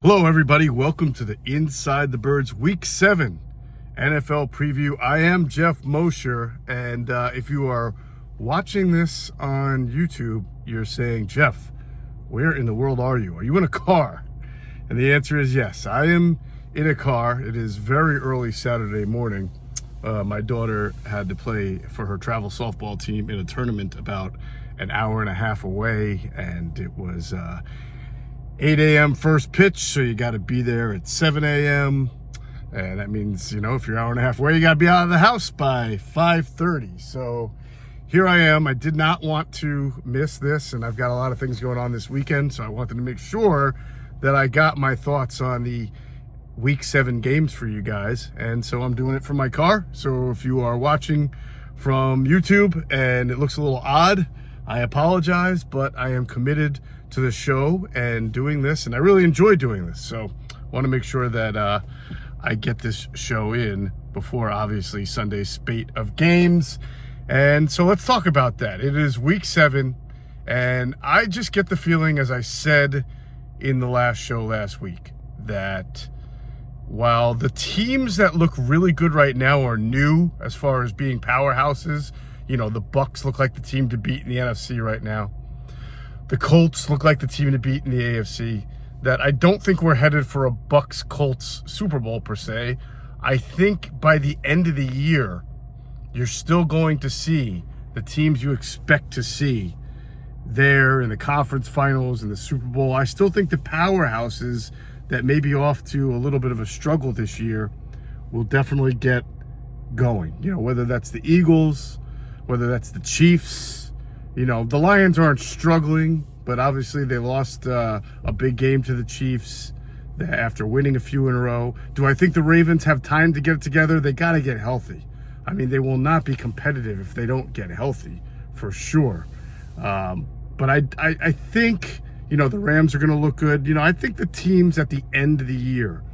Hello, everybody. Welcome to the Inside the Birds Week 7 NFL preview. I am Geoff Mosher, and if you are watching this on YouTube, you're saying, Jeff, where in the world are you? Are you in a car? And the answer is yes, I am in a car. It is very early Saturday morning. My daughter had to play for her travel softball team in a tournament about an hour and a half away, and it was 8 a.m. first pitch, so you got to be there at 7 a.m. And that means, if you're an hour and a half away, you got to be out of the house by 5:30. So here I am. I did not want to miss this, and I've got a lot of things going on this weekend, so I wanted to make sure that I got my thoughts on the Week 7 games for you guys. And so I'm doing it from my car. So if you are watching from YouTube and it looks a little odd, I apologize, but I am committed to the show and doing this, and I really enjoy doing this. So I want to make sure that I get this show in before, obviously, Sunday's spate of games. And so let's talk about that. It is Week 7, and I just get the feeling, as I said in the last show last week, that while the teams that look really good right now are new as far as being powerhouses, the Bucs look like the team to beat in the NFC right now. The Colts look like the team to beat in the AFC. That I don't think we're headed for a Bucs-Colts Super Bowl per se. I think by the end of the year, you're still going to see the teams you expect to see there in the conference finals and the Super Bowl. I still think the powerhouses that may be off to a little bit of a struggle this year will definitely get going. Whether that's the Eagles, whether that's the Chiefs. The Lions aren't struggling, but obviously they lost a big game to the Chiefs after winning a few in a row. Do I think the Ravens have time to get it together? They got to get healthy. I mean, they will not be competitive if they don't get healthy, for sure. But I think, the Rams are going to look good. I think the teams at the end of the year,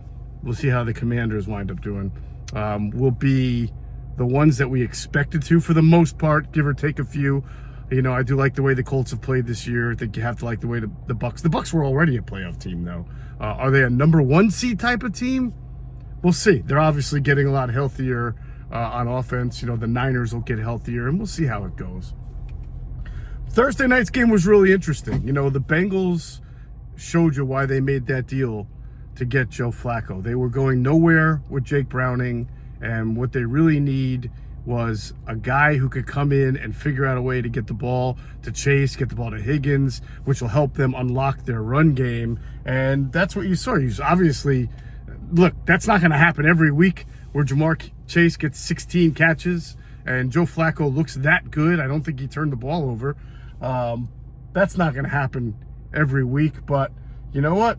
we'll see how the Commanders wind up doing, will be the ones that we expected to, for the most part, give or take a few. I do like the way the Colts have played this year. I think you have to like the way the Bucs. The Bucs were already a playoff team, though. Are they a number 1 seed type of team? We'll see. They're obviously getting a lot healthier on offense. The Niners will get healthier, and we'll see how it goes. Thursday night's game was really interesting. The Bengals showed you why they made that deal to get Joe Flacco. They were going nowhere with Jake Browning, and what they really need was a guy who could come in and figure out a way to get the ball to Chase, get the ball to Higgins, which will help them unlock their run game. And that's what you saw. Obviously, look, that's not going to happen every week where Jamar Chase gets 16 catches and Joe Flacco looks that good. I don't think he turned the ball over. That's not going to happen every week. But you know what?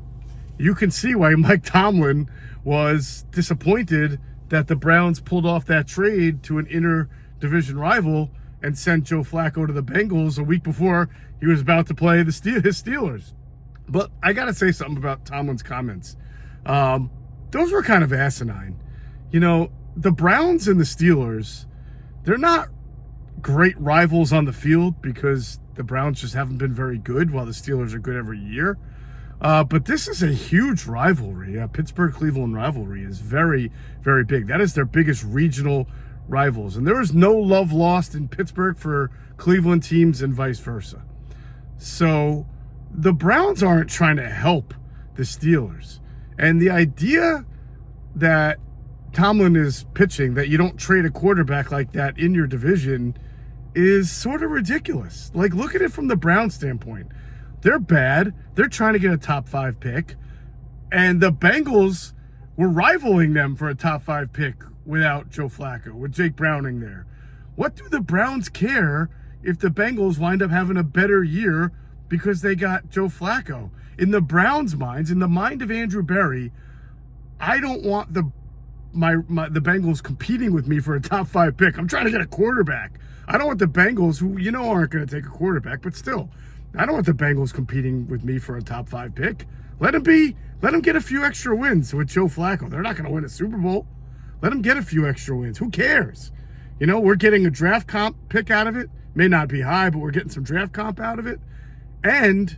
You can see why Mike Tomlin was disappointed that the Browns pulled off that trade to an inter-division rival and sent Joe Flacco to the Bengals a week before he was about to play his Steelers. But I got to say something about Tomlin's comments. Those were kind of asinine. The Browns and the Steelers, they're not great rivals on the field because the Browns just haven't been very good while the Steelers are good every year. But this is a huge rivalry. Pittsburgh-Cleveland rivalry is very, very big. That is their biggest regional rivals. And there is no love lost in Pittsburgh for Cleveland teams and vice versa. So the Browns aren't trying to help the Steelers. And the idea that Tomlin is pitching, that you don't trade a quarterback like that in your division, is sort of ridiculous. Like, look at it from the Browns standpoint. They're bad. They're trying to get a top 5 pick. And the Bengals were rivaling them for a top 5 pick without Joe Flacco, with Jake Browning there. What do the Browns care if the Bengals wind up having a better year because they got Joe Flacco? In the Browns' minds, in the mind of Andrew Berry, I don't want the Bengals competing with me for a top 5 pick. I'm trying to get a quarterback. I don't want the Bengals, who aren't going to take a quarterback, but still, I don't want the Bengals competing with me for a top 5 pick. Let them get a few extra wins with Joe Flacco. They're not going to win a Super Bowl. Let them get a few extra wins. Who cares? We're getting a draft comp pick out of it. May not be high, but we're getting some draft comp out of it. And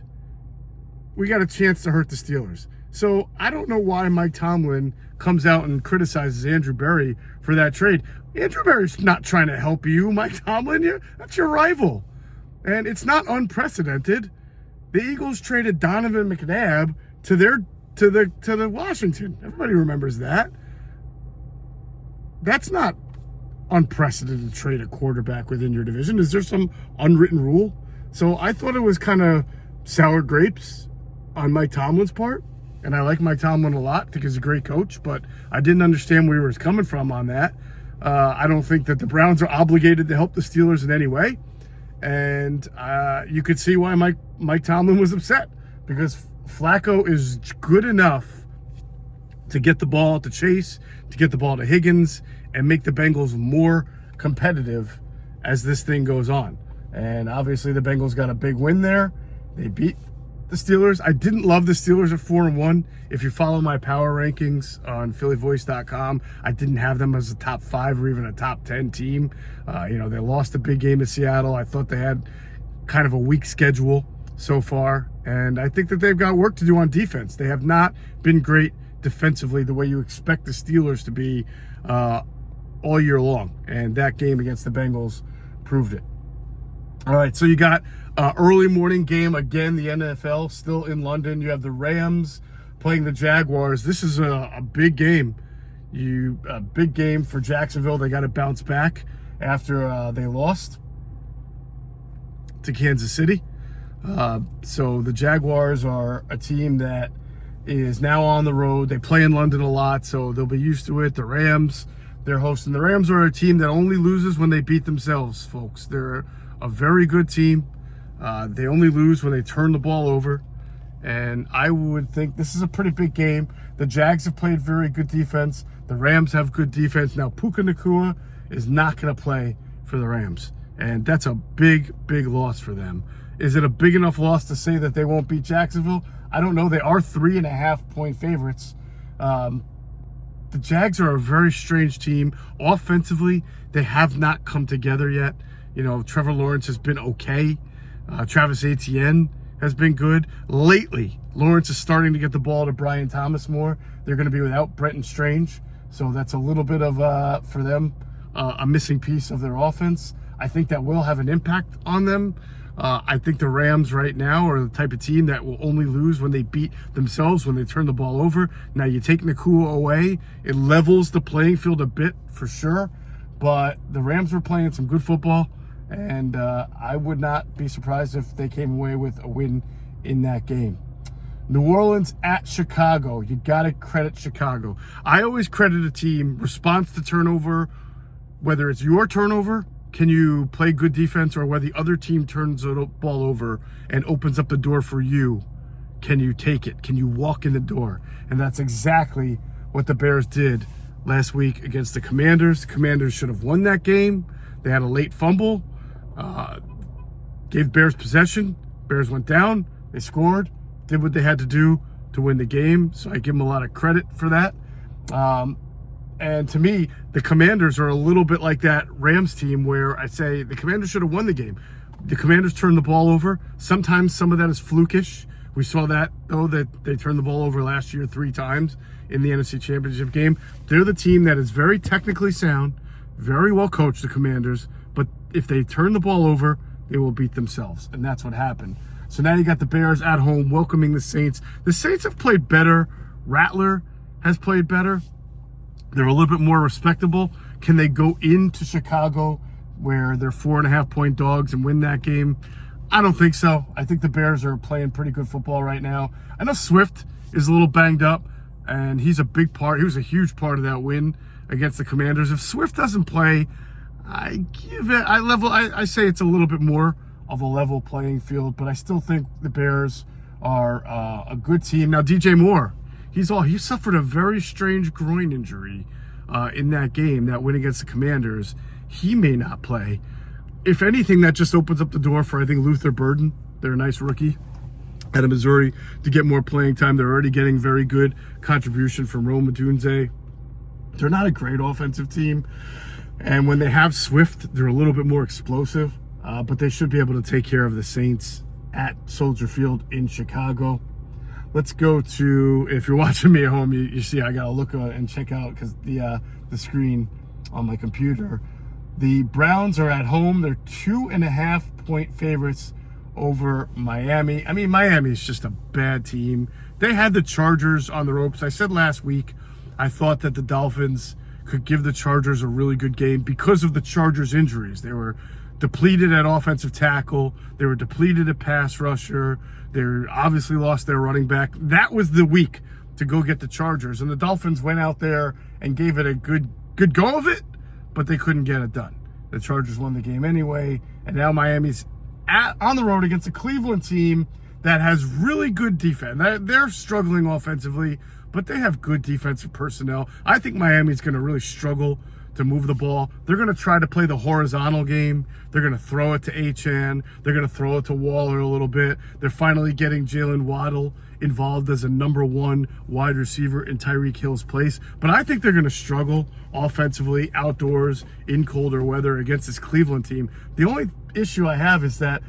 we got a chance to hurt the Steelers. So I don't know why Mike Tomlin comes out and criticizes Andrew Berry for that trade. Andrew Berry's not trying to help you, Mike Tomlin. That's your rival. And it's not unprecedented. The Eagles traded Donovan McNabb to the Washington. Everybody remembers that. That's not unprecedented to trade a quarterback within your division. Is there some unwritten rule? So I thought it was kind of sour grapes on Mike Tomlin's part. And I like Mike Tomlin a lot. I think he's a great coach, but I didn't understand where he was coming from on that. I don't think that the Browns are obligated to help the Steelers in any way. And you could see why Mike Tomlin was upset, because Flacco is good enough to get the ball to Chase, to get the ball to Higgins, and make the Bengals more competitive as this thing goes on. And obviously the Bengals got a big win there. They beat the Steelers. I didn't love the Steelers at 4-1. If you follow my power rankings on phillyvoice.com, I didn't have them as a top 5 or even a top 10 team. They lost a big game at Seattle. I thought they had kind of a weak schedule so far, and I think that they've got work to do on defense. They have not been great defensively the way you expect the Steelers to be all year long, and that game against the Bengals proved it. All right, so you got early morning game again, the NFL still in London. You have the Rams playing the Jaguars. This is a big game. A big game for Jacksonville. They got to bounce back after they lost to Kansas City. So the Jaguars are a team that is now on the road. They play in London a lot, so they'll be used to it. The Rams, they're hosting. The Rams are a team that only loses when they beat themselves, folks. They're a very good team. They only lose when they turn the ball over. And I would think this is a pretty big game. The Jags have played very good defense. The Rams have good defense. Now, Puka Nacua is not going to play for the Rams. And that's a big, big loss for them. Is it a big enough loss to say that they won't beat Jacksonville? I don't know. They are 3.5-point favorites. The Jags are a very strange team. Offensively, they have not come together yet. Trevor Lawrence has been okay. Travis Etienne has been good. Lately, Lawrence is starting to get the ball to Brian Thomas more. They're going to be without Brenton Strange. So that's a little bit of, for them, a missing piece of their offense. I think that will have an impact on them. I think the Rams right now are the type of team that will only lose when they beat themselves, when they turn the ball over. Now, you take Nacua away, it levels the playing field a bit for sure. But the Rams were playing some good football, and I would not be surprised if they came away with a win in that game. New Orleans at Chicago. You got to credit Chicago. I always credit a team response to turnover, whether it's your turnover, can you play good defense, or whether the other team turns the ball over and opens up the door for you. Can you take it? Can you walk in the door? And that's exactly what the Bears did last week against the Commanders. The Commanders should have won that game. They had a late fumble, gave Bears possession. Bears went down. They scored, did what they had to do to win the game. So I give them a lot of credit for that. And to me, the Commanders are a little bit like that Rams team where I say the Commanders should have won the game. The Commanders turned the ball over. Sometimes some of that is flukish. We saw that, though, that they turned the ball over last year 3 times in the NFC Championship game. They're the team that is very technically sound, very well coached, the Commanders, but if they turn the ball over, they will beat themselves, and that's what happened. So now you got the Bears at home welcoming the Saints. The Saints have played better. Rattler has played better. They're a little bit more respectable. Can they go into Chicago where they're 4.5-point dogs and win that game? I don't think so. I think the Bears are playing pretty good football right now. I know Swift is a little banged up, and he's a big part. He was a huge part of that win against the Commanders. If Swift doesn't play, I say it's a little bit more of a level playing field, but I still think the Bears are a good team. Now, DJ Moore, he suffered a very strange groin injury in that game, that win against the Commanders. He may not play. If anything, that just opens up the door for, I think, Luther Burden. They're a nice rookie out of Missouri to get more playing time. They're already getting very good contribution from Rome Odunze. They're not a great offensive team. And when they have Swift, they're a little bit more explosive. But they should be able to take care of the Saints at Soldier Field in Chicago. let's go to, if you're watching me at home, you see I got to look and check out because the screen on my computer. The Browns are at home. They're 2.5-point favorites over Miami. I mean, Miami's just a bad team. They had the Chargers on the ropes. I said last week I thought that the Dolphins could give the Chargers a really good game because of the Chargers' injuries. They were depleted at offensive tackle. They were depleted at pass rusher. They obviously lost their running back. That was the week to go get the Chargers. And the Dolphins went out there and gave it a good go of it, but they couldn't get it done. The Chargers won the game anyway, and now Miami's on the road against a Cleveland team that has really good defense. They're struggling offensively, but they have good defensive personnel. I think Miami's going to really struggle to move the ball. They're going to try to play the horizontal game. They're going to throw it to Achane. They're going to throw it to Waller a little bit. They're finally getting Jalen Waddle involved as a number one wide receiver in Tyreek Hill's place. But I think they're going to struggle offensively outdoors in colder weather against this Cleveland team. The only issue I have is that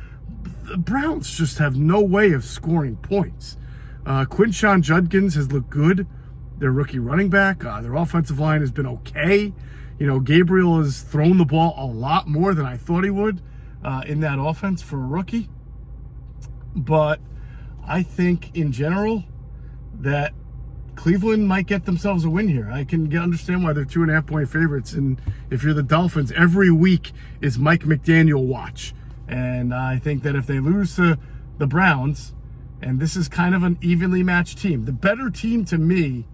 the Browns just have no way of scoring points. Quinshon Judkins has looked good. Their rookie running back. Their offensive line has been okay. You know, Gabriel has thrown the ball a lot more than I thought he would in that offense for a rookie. But I think in general that Cleveland might get themselves a win here. I can understand why they're 2.5-point favorites. And if you're the Dolphins, every week is Mike McDaniel watch. And I think that if they lose to the Browns, and this is kind of an evenly matched team, the better team to me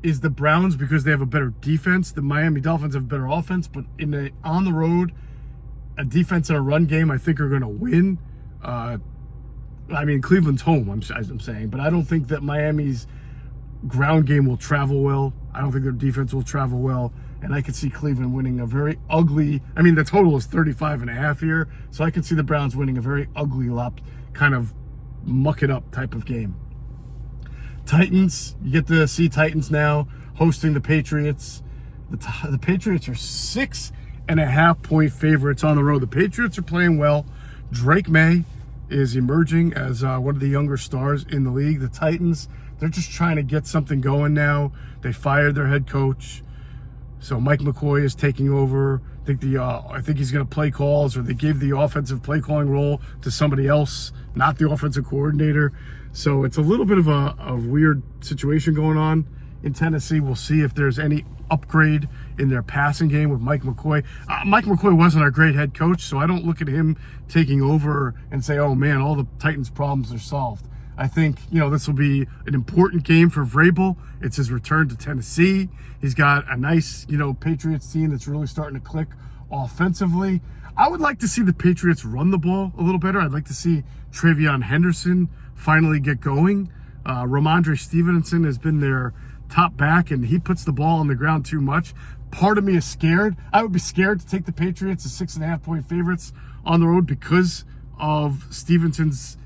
is the Browns because they have a better defense. The Miami Dolphins have a better offense, but on the road, a defense and a run game I think are going to win. I mean, Cleveland's home, I'm saying, but I don't think that Miami's ground game will travel well. I don't think their defense will travel well, and I could see Cleveland winning a very ugly, I mean, the total is 35.5 here, so I could see the Browns winning a very ugly, kind of muck it up type of game. Titans, you get to see Titans now hosting the Patriots. The Patriots are 6.5-point favorites on the road. The Patriots are playing well. Drake May is emerging as one of the younger stars in the league. The Titans, they're just trying to get something going now. They fired their head coach, so Mike McCoy is taking over. I think he's going to play calls, or they gave the offensive play calling role to somebody else, not the offensive coordinator. So it's a little bit of a weird situation going on in Tennessee. We'll see if there's any upgrade in their passing game with Mike McCoy. Mike McCoy wasn't a great head coach, so I don't look at him taking over and say, oh man, all the Titans' problems are solved. I think, this will be an important game for Vrabel. It's his return to Tennessee. He's got a nice, Patriots team that's really starting to click offensively. I would like to see the Patriots run the ball a little better. I'd like to see Travion Henderson finally get going. Ramondre Stevenson has been their top back, and he puts the ball on the ground too much. Part of me is scared. I would be scared to take the Patriots as 6.5-point favorites on the road because of Stevenson's,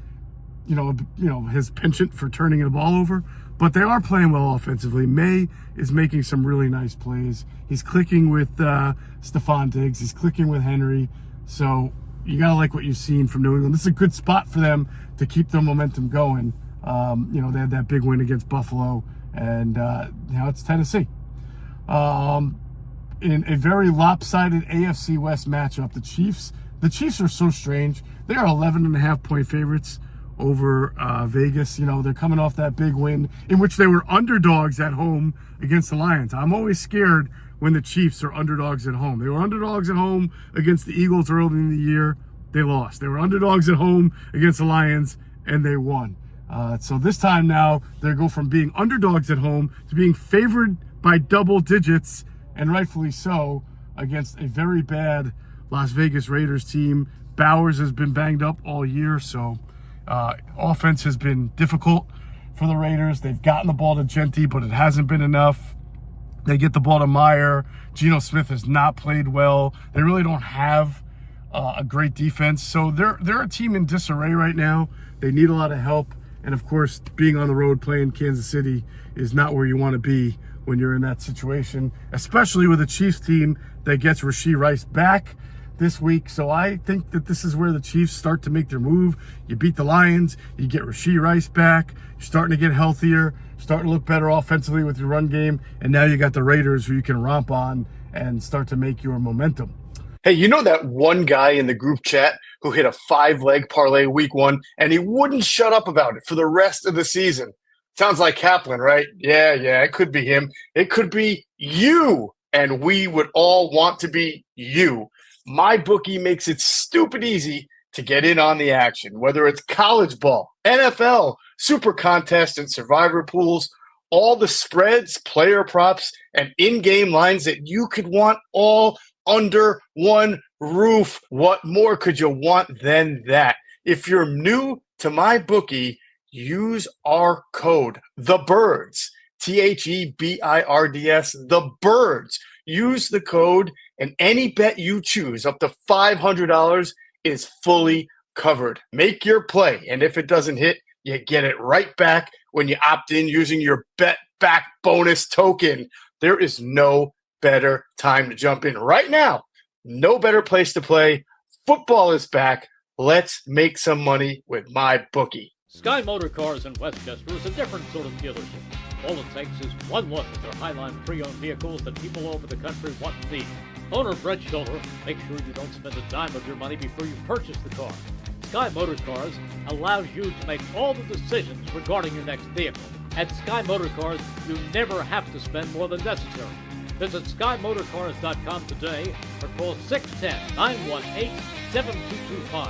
his penchant for turning the ball over. But they are playing well offensively. May is making some really nice plays. He's clicking with Stephon Diggs. He's clicking with Henry. So you got to like what you've seen from New England. This is a good spot for them to keep the momentum going. They had that big win against Buffalo, and now it's Tennessee. In a very lopsided AFC West matchup, the Chiefs are so strange. They are 11.5-point favorites over Vegas. They're coming off that big win in which they were underdogs at home against the Lions. I'm always scared when the Chiefs are underdogs at home. They were underdogs at home against the Eagles early in the year. They lost. They were underdogs at home against the Lions, and they won. So this time now, they go from being underdogs at home to being favored by double digits, and rightfully so, against a very bad Las Vegas Raiders team. Bowers has been banged up all year, so offense has been difficult for the Raiders. They've gotten the ball to Gentry, but it hasn't been enough. They get the ball to Meyer. Geno Smith has not played well. They really don't have a great defense. So they're a team in disarray right now. They need a lot of help. And, of course, being on the road playing Kansas City is not where you want to be when you're in that situation, especially with a Chiefs team that gets Rashee Rice back. this week. So I think that this is where the Chiefs start to make their move. You beat the Lions, you get Rashee Rice back, you're starting to get healthier, starting to look better offensively with your run game, and now you got the Raiders who you can romp on and start to make your momentum. Hey, you know that one guy in the group chat who hit a 5-leg parlay week 1 and he wouldn't shut up about it for the rest of the season? Sounds like Kaplan, right? Yeah, it could be him. It could be you, and we would all want to be you. MyBookie makes it stupid easy to get in on the action, whether it's college ball, NFL, super contest, and survivor pools, all the spreads, player props, and in-game lines that you could want all under one roof. What more could you want than that? If you're new to MyBookie, use our code, THEBIRDS, THEBIRDS, the birds. Use the code, and any bet you choose up to $500 is fully covered. Make your play, and if it doesn't hit, you get it right back when you opt in using your bet back bonus token. There is no better time to jump in right now. No better place to play. Football is back. Let's make some money with MyBookie. Sky Motor Cars in Westchester is a different sort of dealership. All it takes is one look at their Highline pre-owned vehicles that people all over the country want and need. Owner Brett Schulter makes sure you don't spend a dime of your money before you purchase the car. Sky Motor Cars allows you to make all the decisions regarding your next vehicle. At Sky Motor Cars, you never have to spend more than necessary. Visit SkyMotorCars.com today or call 610-918-7225.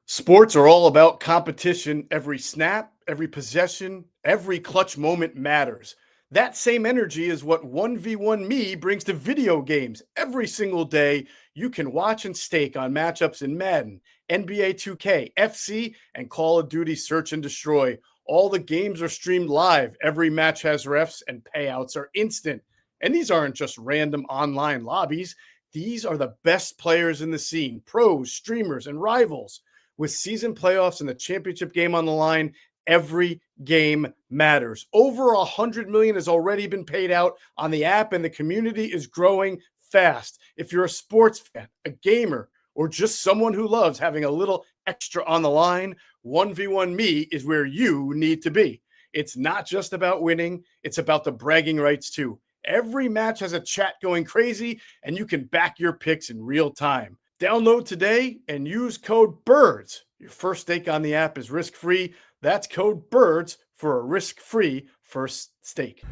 Sports are all about competition. Every snap, every possession, every clutch moment matters. That same energy is what 1v1 Me brings to video games. Every single day, you can watch and stake on matchups in Madden, NBA 2K, FC, and Call of Duty Search and Destroy. All the games are streamed live. Every match has refs, and payouts are instant. And these aren't just random online lobbies. These are the best players in the scene, pros, streamers, and rivals. With season playoffs and the championship game on the line, every game matters. Over $100 million has already been paid out on the app, and the community is growing fast. If you're a sports fan, a gamer, or just someone who loves having a little extra on the line, 1v1 Me is where you need to be. It's not just about winning, it's about the bragging rights too. Every match has a chat going crazy, and you can back your picks in real time. Download today and use code BIRDS. Your first stake on the app is risk-free. That's code BIRDS for a risk-free first stake.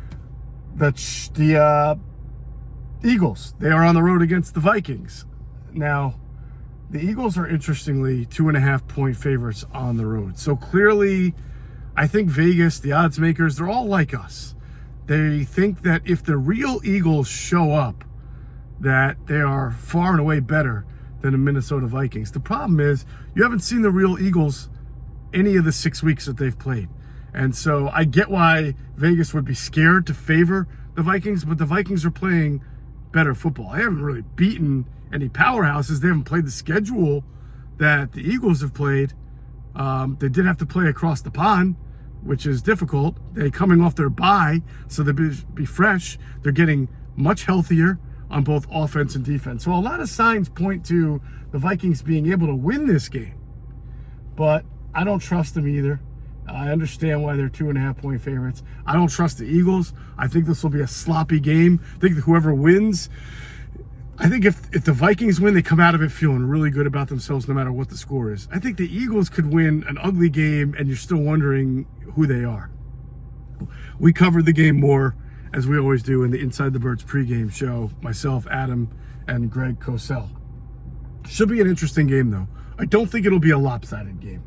That's the Eagles. They are on the road against the Vikings. Now, the Eagles are interestingly 2.5-point favorites on the road. So clearly, I think Vegas, the odds makers, they're all like us. They think that if the real Eagles show up, that they are far and away better than the Minnesota Vikings. The problem is you haven't seen the real Eagles any of the 6 weeks that they've played. And so I get why Vegas would be scared to favor the Vikings, but the Vikings are playing better football. They haven't really beaten any powerhouses. They haven't played the schedule that the Eagles have played. They did have to play across the pond, which is difficult. They're coming off their bye, so they'll be fresh. They're getting much healthier on both offense and defense. So a lot of signs point to the Vikings being able to win this game. But I don't trust them either. I understand why they're 2.5-point favorites. I don't trust the Eagles. I think this will be a sloppy game. I think that whoever wins, I think if the Vikings win, they come out of it feeling really good about themselves no matter what the score is. I think the Eagles could win an ugly game and you're still wondering who they are. We covered the game more, as we always do, in the Inside the Birds pregame show. Myself, Adam, and Greg Cosell. Should be an interesting game, though. I don't think it'll be a lopsided game.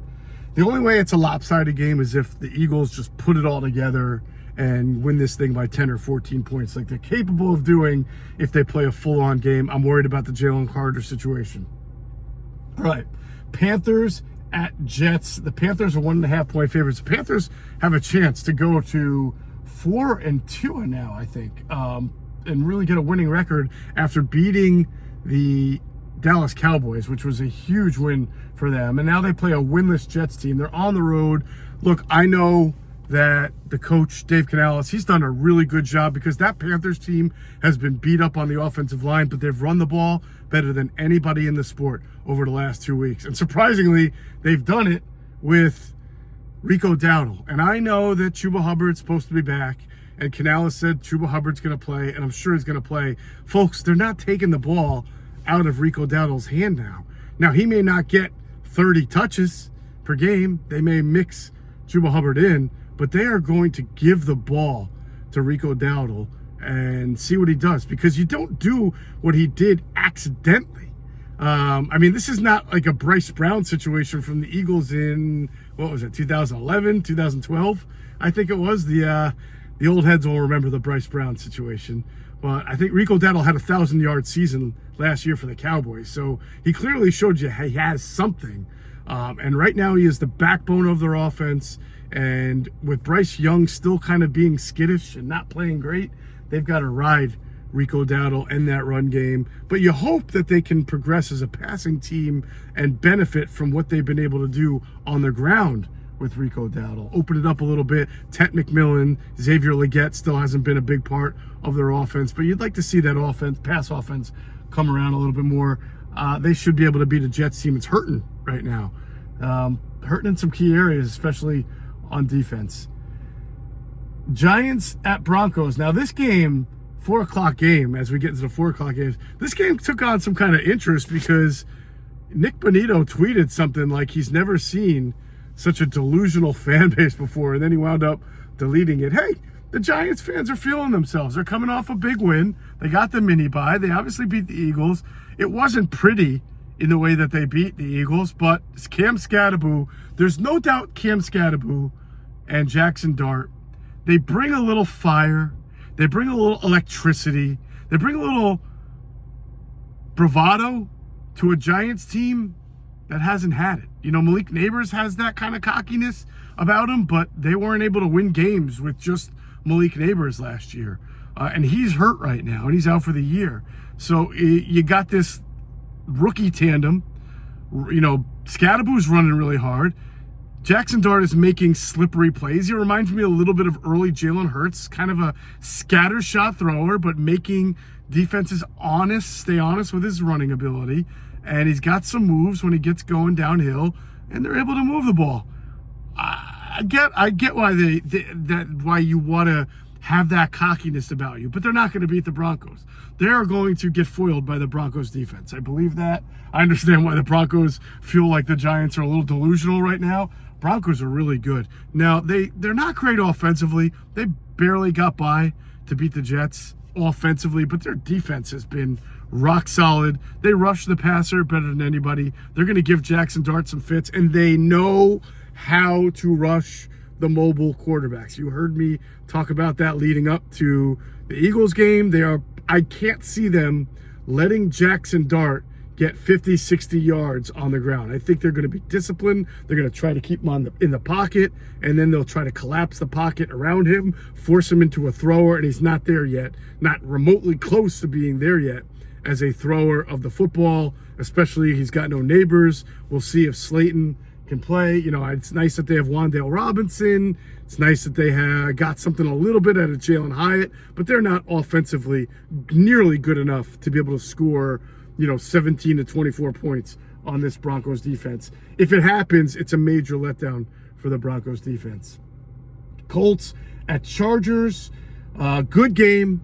The only way it's a lopsided game is if the Eagles just put it all together and win this thing by 10 or 14 points like they're capable of doing if they play a full-on game. I'm worried about the Jalen Carter situation. All right, Panthers at Jets. The Panthers are 1.5-point favorites. The Panthers have a chance to go to 4-2 now, I think, and really get a winning record after beating the Dallas Cowboys, which was a huge win for them. And now they play a winless Jets team. They're on the road. Look, I know that the coach, Dave Canales, he's done a really good job because that Panthers team has been beat up on the offensive line, but they've run the ball better than anybody in the sport over the last 2 weeks. And surprisingly, they've done it with Rico Dowdle. And I know that Chuba Hubbard's supposed to be back, and Canales said Chuba Hubbard's going to play, and I'm sure he's going to play. Folks, they're not taking the ball out of Rico Dowdle's hand now. Now, he may not get 30 touches per game. They may mix Chuba Hubbard in, but they are going to give the ball to Rico Dowdle and see what he does, because you don't do what he did accidentally. I mean, this is not like a Bryce Brown situation from the Eagles in, what was it, 2011, 2012? I think it was. The old heads will remember the Bryce Brown situation. But I think Rico Dowdle had a 1,000-yard season last year for the Cowboys. So he clearly showed you he has something. And right now he is the backbone of their offense. And with Bryce Young still kind of being skittish and not playing great, they've got to ride Rico Dowdle and that run game. But you hope that they can progress as a passing team and benefit from what they've been able to do on the ground with Rico Dowdle. Open it up a little bit. Tet McMillan, Xavier Leggett still hasn't been a big part of their offense, but you'd like to see that offense, pass offense, come around a little bit more. They should be able to beat a Jets team. It's hurting right now. Hurting in some key areas, especially on defense. Giants at Broncos. Now this game, 4 o'clock game, as we get into the 4 o'clock games, this game took on some kind of interest because Nick Bonito tweeted something like he's never seen such a delusional fan base before, and then he wound up deleting it. Hey, the Giants fans are feeling themselves. They're coming off a big win. They got the mini bye. They obviously beat the Eagles. It wasn't pretty in the way that they beat the Eagles, but Cam Scatterbo, there's no doubt Cam Scatterbo and Jackson Dart, they bring a little fire. They bring a little electricity. They bring a little bravado to a Giants team that hasn't had it. You know, Malik Neighbors has that kind of cockiness about him, but they weren't able to win games with just Malik Neighbors last year. And he's hurt right now, and he's out for the year. So you got this rookie tandem. You know, Scatterbo's running really hard. Jackson Dart is making slippery plays. He reminds me a little bit of early Jalen Hurts, kind of a scatter shot thrower, but making defenses stay honest with his running ability. And he's got some moves when he gets going downhill, and they're able to move the ball. I get why why you want to have that cockiness about you, but they're not going to beat the Broncos. They are going to get foiled by the Broncos defense. I believe that. I understand why the Broncos feel like the Giants are a little delusional right now. Broncos are really good. Now, they're not great offensively. They barely got by to beat the Jets offensively, but their defense has been rock solid. They rush the passer better than anybody. They're going to give Jackson Dart some fits, and they know how to rush the mobile quarterbacks. You heard me talk about that leading up to the Eagles game. I can't see them letting Jackson Dart get 50, 60 yards on the ground. I think they're going to be disciplined. They're going to try to keep him in the pocket, and then they'll try to collapse the pocket around him, force him into a thrower, and he's not there yet, not remotely close to being there yet as a thrower of the football, especially he's got no Neighbors. We'll see if Slayton can play. You know, it's nice that they have Wan'Dale Robinson. It's nice that they have got something a little bit out of Jalen Hyatt, but they're not offensively nearly good enough to be able to score, 17 to 24 points on this Broncos defense. If it happens, it's a major letdown for the Broncos defense. Colts at Chargers. Good game.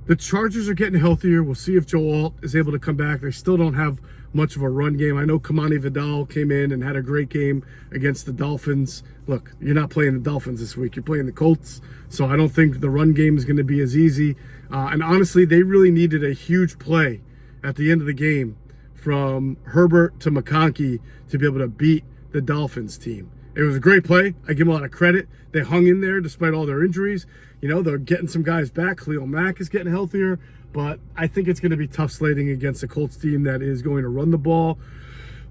The Chargers are getting healthier. We'll see if Joe Alt is able to come back. They still don't have much of a run game. I know Kamani Vidal came in and had a great game against the Dolphins. Look, you're not playing the Dolphins this week. You're playing the Colts. So I don't think the run game is going to be as easy. And honestly, they really needed a huge play at the end of the game from Herbert to McConkey to be able to beat the Dolphins team. It was a great play. I give them a lot of credit. They hung in there despite all their injuries. They're getting some guys back. Khalil Mack is getting healthier. But I think it's going to be tough slating against a Colts team that is going to run the ball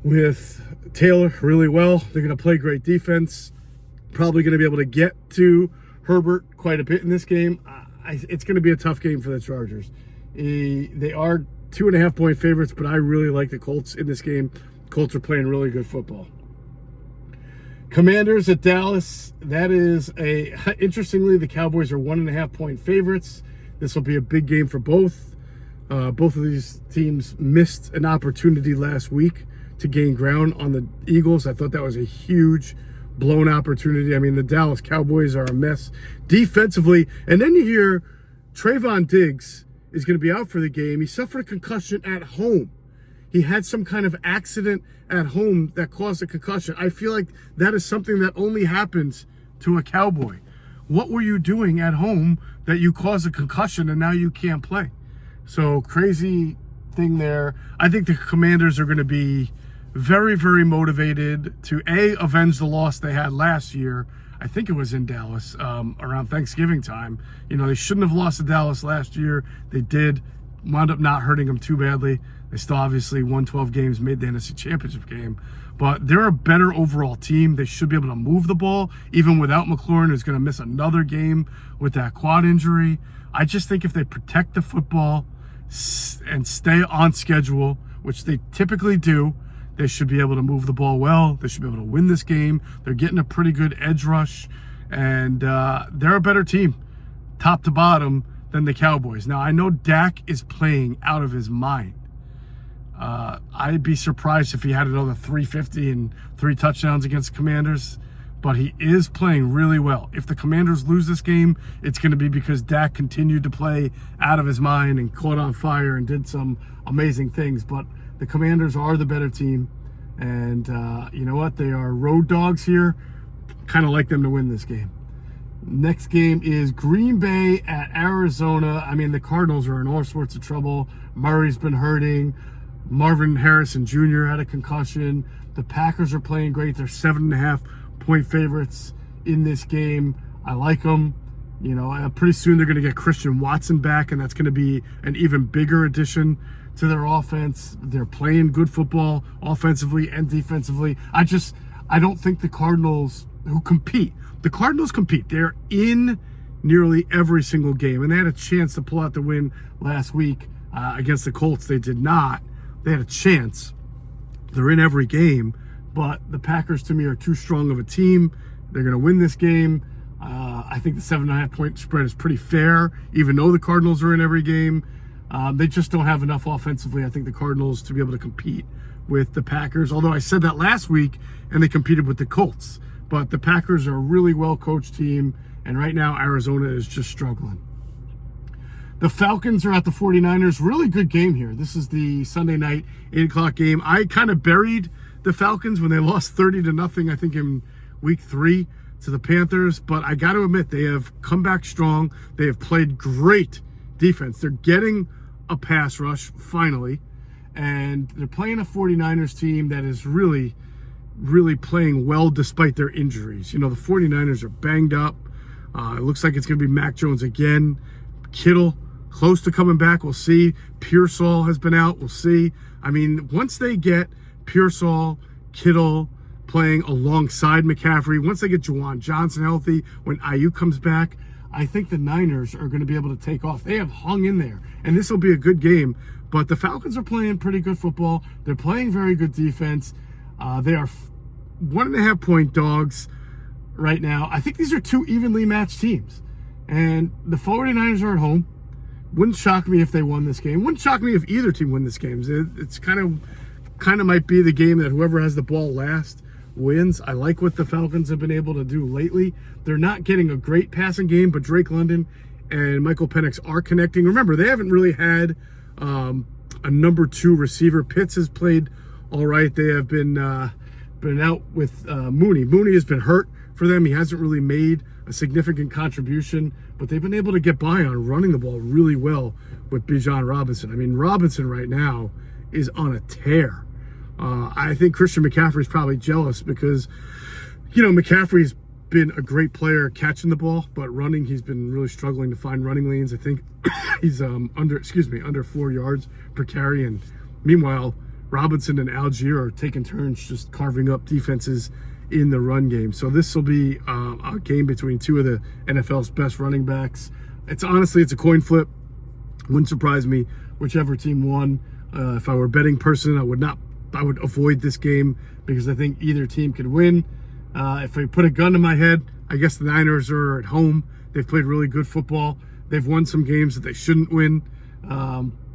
with Taylor really well. They're going to play great defense. Probably going to be able to get to Herbert quite a bit in this game. It's going to be a tough game for the Chargers. They are 2.5-point favorites, but I really like the Colts in this game. Colts are playing really good football. Commanders at Dallas. That is interestingly, the Cowboys are 1.5-point favorites. This will be a big game for both. Both of these teams missed an opportunity last week to gain ground on the Eagles. I thought that was a huge blown opportunity. I mean, the Dallas Cowboys are a mess defensively. And then you hear Trayvon Diggs is going to be out for the game. He suffered a concussion at home. He had some kind of accident at home that caused a concussion. I feel like that is something that only happens to a Cowboy. What were you doing at home that you caused a concussion and now you can't play? So crazy thing there. I think the Commanders are going to be very, very motivated to avenge the loss they had last year. I think it was in Dallas around Thanksgiving time. You know, they shouldn't have lost to Dallas last year. They did. Wound up not hurting them too badly. They still obviously won 12 games, made the NFC Championship game. But they're a better overall team. They should be able to move the ball, even without McLaurin, who's going to miss another game with that quad injury. I just think if they protect the football and stay on schedule, which they typically do, they should be able to move the ball well. They should be able to win this game. They're getting a pretty good edge rush, and they're a better team, top to bottom, than the Cowboys. Now, I know Dak is playing out of his mind. I'd be surprised if he had another 350 and 3 touchdowns against the Commanders, but he is playing really well. If the Commanders lose this game, it's going to be because Dak continued to play out of his mind and caught on fire and did some amazing things. But the Commanders are the better team, and you know what? They are road dogs here. Kind of like them to win this game. Next game is Green Bay at Arizona. I mean, the Cardinals are in all sorts of trouble. Murray's been hurting. Marvin Harrison Jr. had a concussion. The Packers are playing great. They're 7.5-point favorites in this game. I like them. You know, pretty soon they're going to get Christian Watson back, and that's going to be an even bigger addition to their offense. They're playing good football offensively and defensively. I don't think the Cardinals, who compete, the Cardinals compete. They're in nearly every single game, and they had a chance to pull out the win last week against the Colts. They did not. They had a chance. They're in every game, but the Packers, to me, are too strong of a team. They're going to win this game. I think the 7.5-point spread is pretty fair, even though the Cardinals are in every game. They just don't have enough offensively, I think, the Cardinals to be able to compete with the Packers. Although I said that last week, and they competed with the Colts. But the Packers are a really well-coached team, and right now Arizona is just struggling. The Falcons are at the 49ers. Really good game here. This is the Sunday night 8 o'clock game. I kind of buried the Falcons when they lost 30-0, I think, in week 3 to the Panthers. But I got to admit, they have come back strong. They have played great defense. They're getting a pass rush, finally. And they're playing a 49ers team that is really playing well despite their injuries. You know, the 49ers are banged up. It looks like it's going to be Mac Jones again. Kittle, close to coming back. We'll see. Pearsall has been out. We'll see. I mean, once they get Pearsall, Kittle playing alongside McCaffrey, once they get Juwan Johnson healthy, when Ayuk comes back, I think the Niners are going to be able to take off. They have hung in there, and this will be a good game. But the Falcons are playing pretty good football. They're playing very good defense. They are 1.5-point dogs right now. I think these are two evenly matched teams. And the 49ers are at home. Wouldn't shock me if they won this game. Wouldn't shock me if either team win this game. It's kind of might be the game that whoever has the ball last wins. I like what the Falcons have been able to do lately. They're not getting a great passing game, but Drake London and Michael Penix are connecting. Remember, they haven't really had a number 2 receiver. Pitts has played all right. They have been out with Mooney. Mooney has been hurt for them. He hasn't really made a significant contribution, but they've been able to get by on running the ball really well with Bijan Robinson. I mean, Robinson right now is on a tear. I think Christian McCaffrey is probably jealous because, you know, McCaffrey's been a great player catching the ball, but running, he's been really struggling to find running lanes. I think he's under 4 yards per carry, and meanwhile, Robinson and Algier are taking turns just carving up defenses in the run game. So this will be a game between two of the NFL's best running backs. It's a coin flip. Wouldn't surprise me whichever team won. If I were a betting person, I would avoid this game because I think either team could win. If I put a gun to my head, I guess the Niners are at home. They've played really good football. They've won some games that they shouldn't win.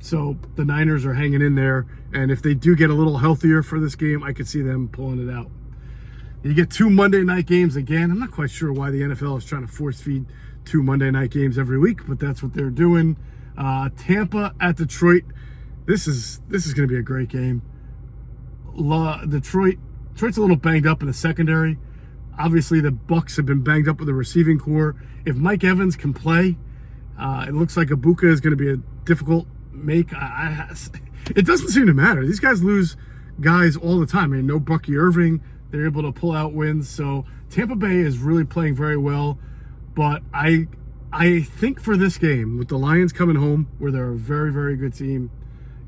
So the Niners are hanging in there. And if they do get a little healthier for this game, I could see them pulling it out. You get 2 Monday night games again. I'm not quite sure why the NFL is trying to force feed 2 Monday night games every week, but that's what they're doing. Tampa at Detroit. This is going to be a great game. Detroit's a little banged up in the secondary. Obviously, the Bucs have been banged up with the receiving core. If Mike Evans can play, it looks like Ibuka is going to be a difficult make. It doesn't seem to matter. These guys lose guys all the time. I mean, no Bucky Irving. They're able to pull out wins. So Tampa Bay is really playing very well. But I think for this game, with the Lions coming home, where they're a very, very good team,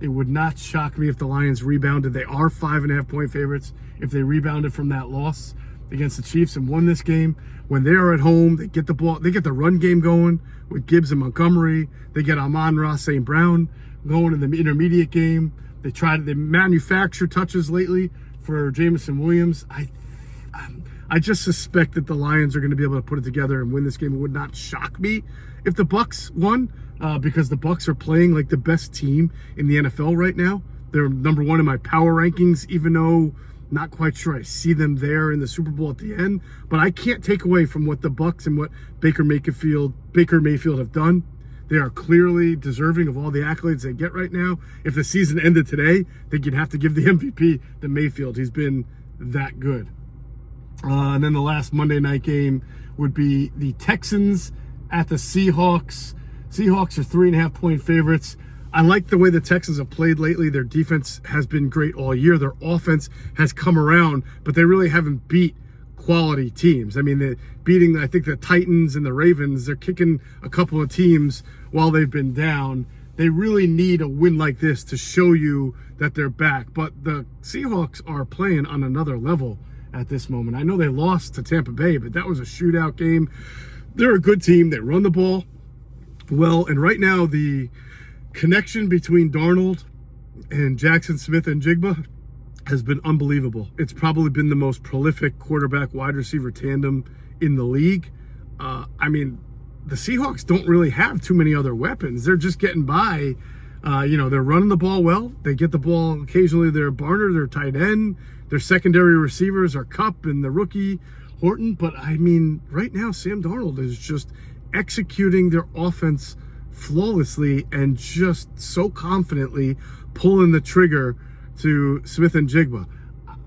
it would not shock me if the Lions rebounded. They are 5.5-point favorites. If they rebounded from that loss against the Chiefs and won this game, when they are at home, they get the ball, they get the run game going with Gibbs and Montgomery. They get Amon-Ra St. Brown going in the intermediate game. They manufacture touches lately for Jamison Williams. I just suspect that the Lions are going to be able to put it together and win this game. It would not shock me if the Bucs won, because the Bucs are playing like the best team in the NFL right now. They're number 1 in my power rankings, even though not quite sure I see them there in the Super Bowl at the end. But I can't take away from what the Bucs and what Baker Mayfield have done. They are clearly deserving of all the accolades they get right now. If the season ended today, I think you'd have to give the MVP to Mayfield. He's been that good. And then the last Monday night game would be the Texans at the Seahawks. Seahawks are 3.5-point favorites. I like the way the Texans have played lately. Their defense has been great all year. Their offense has come around, but they really haven't beat quality teams. I mean, they're beating, I think, the Titans and the Ravens. They're kicking a couple of teams while they've been down. They really need a win like this to show you that they're back. But the Seahawks are playing on another level at this moment. I know they lost to Tampa Bay, but that was a shootout game. They're a good team. They run the ball well. And right now, the connection between Darnold and Jackson Smith and Jigba has been unbelievable. It's probably been the most prolific quarterback wide receiver tandem in the league. I mean, the Seahawks don't really have too many other weapons. They're just getting by. They're running the ball well. They get the ball occasionally. Their Barner, their tight end, their secondary receivers are Kupp and the rookie Horton. But I mean, right now, Sam Darnold is just executing their offense flawlessly and just so confidently pulling the trigger to Smith and Jigba.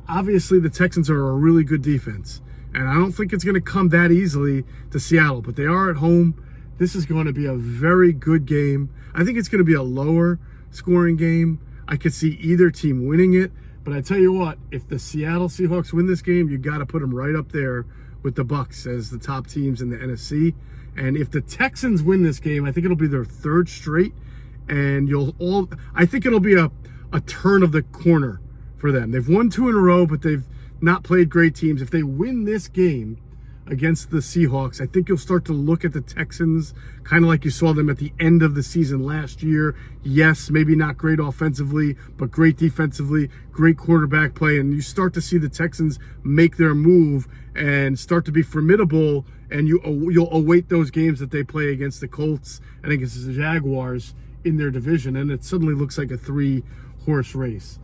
Obviously, the Texans are a really good defense, and I don't think it's going to come that easily to Seattle, but they are at home. This is going to be a very good game. I think it's going to be a lower scoring game. I could see either team winning it, but I tell you what, if the Seattle Seahawks win this game, you got to put them right up there with the Bucs as the top teams in the NFC. And if the Texans win this game, I think it'll be their 3rd straight, and I think it'll be a turn of the corner for them. They've won 2 in a row, but they've not played great teams. If they win this game against the Seahawks, I think you'll start to look at the Texans kind of like you saw them at the end of the season last year. Yes, maybe not great offensively, but great defensively, great quarterback play, and you start to see the Texans make their move and start to be formidable, and you'll await those games that they play against the Colts and against the Jaguars in their division, and it suddenly looks like a 3-horse race.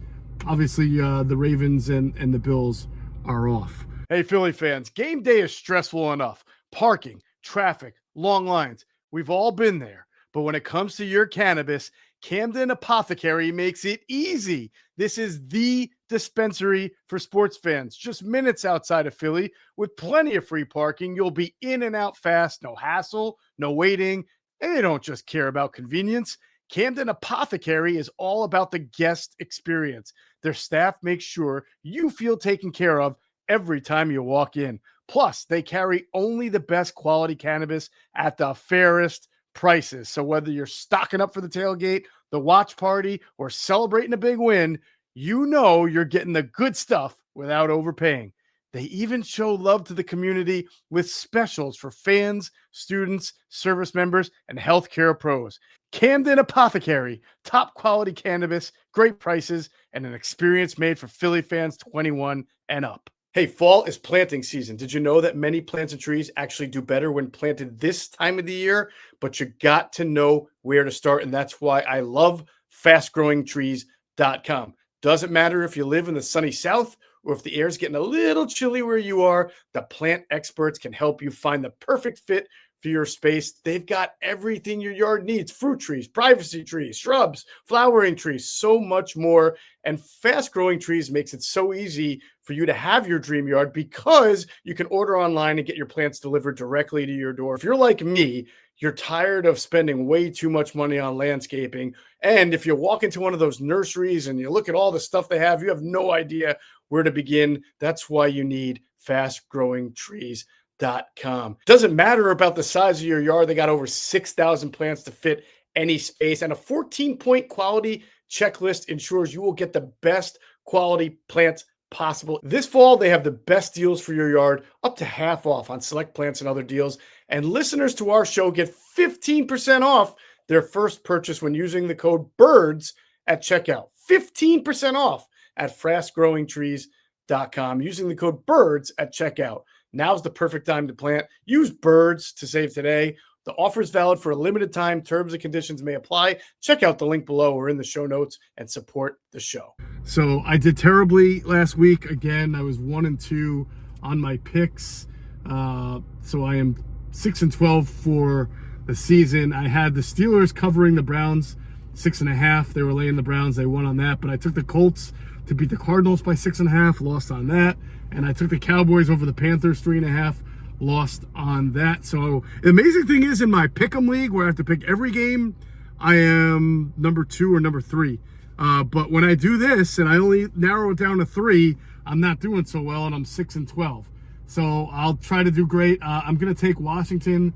Obviously, the Ravens and the Bills are off. Hey, Philly fans, game day is stressful enough. Parking, traffic, long lines. We've all been there. But when it comes to your cannabis, Camden Apothecary makes it easy. This is the dispensary for sports fans, just minutes outside of Philly with plenty of free parking. You'll be in and out fast, no hassle, no waiting. And they don't just care about convenience. Camden Apothecary is all about the guest experience. Their staff makes sure you feel taken care of every time you walk in. Plus, they carry only the best quality cannabis at the fairest prices. So whether you're stocking up for the tailgate, the watch party, or celebrating a big win, you know you're getting the good stuff without overpaying. They even show love to the community with specials for fans, students, service members, and healthcare pros. Camden Apothecary, top quality cannabis, great prices, and an experience made for Philly fans 21 and up. Hey, fall is planting season. Did you know that many plants and trees actually do better when planted this time of the year? But you got to know where to start. And that's why I love fastgrowingtrees.com. Doesn't matter if you live in the sunny south or if the air's getting a little chilly where you are, the plant experts can help you find the perfect fit for your space. They've got everything your yard needs: fruit trees, privacy trees, shrubs, flowering trees, so much more. And Fast Growing Trees makes it so easy for you to have your dream yard because you can order online and get your plants delivered directly to your door. If you're like me, you're tired of spending way too much money on landscaping. And if you walk into one of those nurseries and you look at all the stuff they have, you have no idea where to begin. That's why you need fastgrowingtrees.com. Doesn't matter about the size of your yard. They got over 6,000 plants to fit any space, and a 14-point quality checklist ensures you will get the best quality plants possible. This fall, they have the best deals for your yard, up to half off on select plants and other deals. And listeners to our show get 15% off their first purchase when using the code BIRDS at checkout. 15% off at fastgrowingtrees.com using the code BIRDS at checkout. Now's the perfect time to plant. Use BIRDS to save today. The offer is valid for a limited time. Terms and conditions may apply. Check out the link below or in the show notes and support the show. So I did terribly last week. Again, I was 1-2 on my picks. So I am 6-12 for the season. I had the Steelers covering the Browns 6.5. They were laying the Browns. They won on that. But I took the Colts to beat the Cardinals by 6.5. Lost on that. And I took the Cowboys over the Panthers 3.5. Lost on that. So the amazing thing is, in my pick'em league where I have to pick every game, I am number 2 or number 3. But when I do this and I only narrow it down to 3, I'm not doing so well, and I'm 6-12. So I'll try to do great. I'm going to take Washington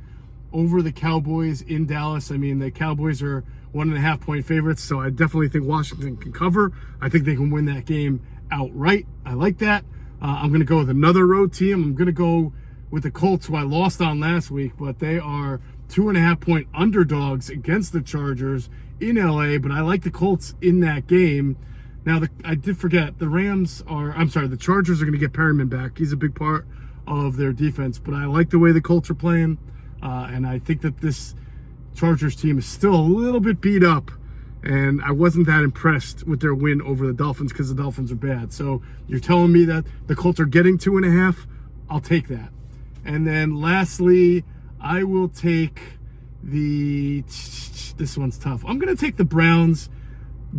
over the Cowboys in Dallas. I mean, the Cowboys are 1.5-point favorites, so I definitely think Washington can cover. I think they can win that game outright. I like that. I'm going to go with another road team. I'm going to go with the Colts, who I lost on last week, but they are 2.5-point underdogs against the Chargers in LA. But I like the Colts in that game. Now, I did forget, the Chargers are going to get Perriman back. He's a big part of their defense, but I like the way the Colts are playing, and I think that this Chargers team is still a little bit beat up, and I wasn't that impressed with their win over the Dolphins because the Dolphins are bad. So you're telling me that the Colts are getting 2.5? I'll take that. And then lastly, I will take this one's tough. I'm going to take the Browns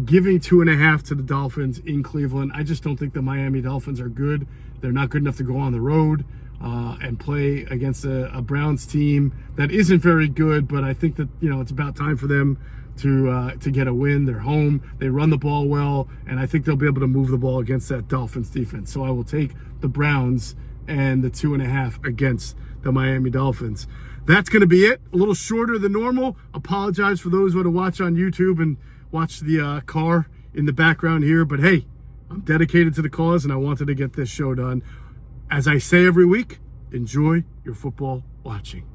giving 2.5 to the Dolphins in Cleveland. I just don't think the Miami Dolphins are good. They're not good enough to go on the road and play against a Browns team that isn't very good, but I think that, it's about time for them to get a win. They're home. They run the ball well, and I think they'll be able to move the ball against that Dolphins defense. So I will take the Browns and the 2.5 against the Miami Dolphins. That's going to be it. A little shorter than normal. Apologize for those who want to watch on YouTube and watch the car in the background here. But hey, I'm dedicated to the cause, and I wanted to get this show done. As I say every week, enjoy your football watching.